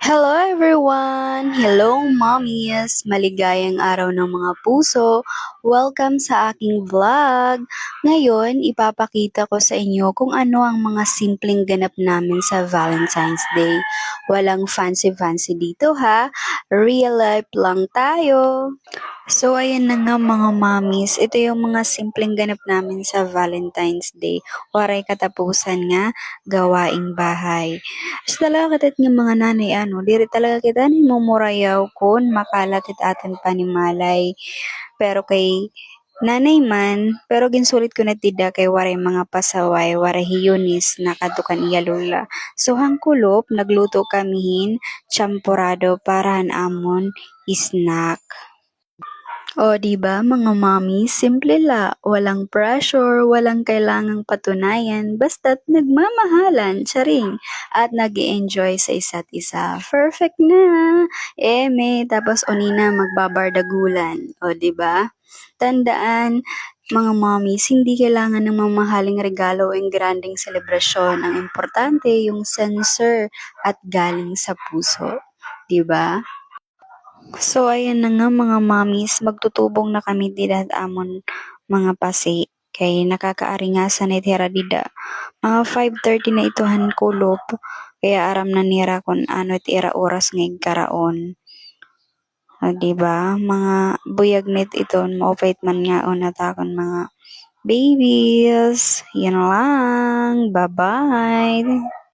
Hello everyone! Hello mommies! Maligayang araw ng mga puso! Welcome sa aking vlog! Ngayon, ipapakita ko sa inyo kung ano ang mga simpleng ganap namin sa Valentine's Day. Walang fancy-fancy dito ha! Real life lang tayo! So, ayan na nga mga mommies, ito yung mga simpleng ganap namin sa Valentine's Day. Waray katapusan nga, gawaing bahay. So, talaga katat nga mga nanay, diri talaga kita ni mumurayaw kun makalat it atin panimalay. Pero kay nanay man, pero ginsulit ko na tida kay waray mga pasaway, waray hiyunis na kadukan iya lula. So, hangkulop, nagluto kamihin, champurado para amon snack. O, di ba mga mommy, simple la, walang pressure, walang kailangang patunayan, basta't nagmamahalan, charing, at nag enjoy sa isa't isa. Perfect na! Tapos unina magbabardagulan. O, di ba? Tandaan, mga mommies, hindi kailangan ng mamahaling regalo o granding selebrasyon. Ang importante, yung sincere at galing sa puso. Di ba? So, ayan na nga mga mommies, magtutubong na kami dida amon mga pasi. Kay nakakaaringasan ni Tira dida. Mga 5:30 na itohan kulop. Kaya aram na nira kung ano tira oras ng karaon. Diba? Mga buyag net iton, maupait man nga o natakon mga babies. Yan lang. Bye-bye.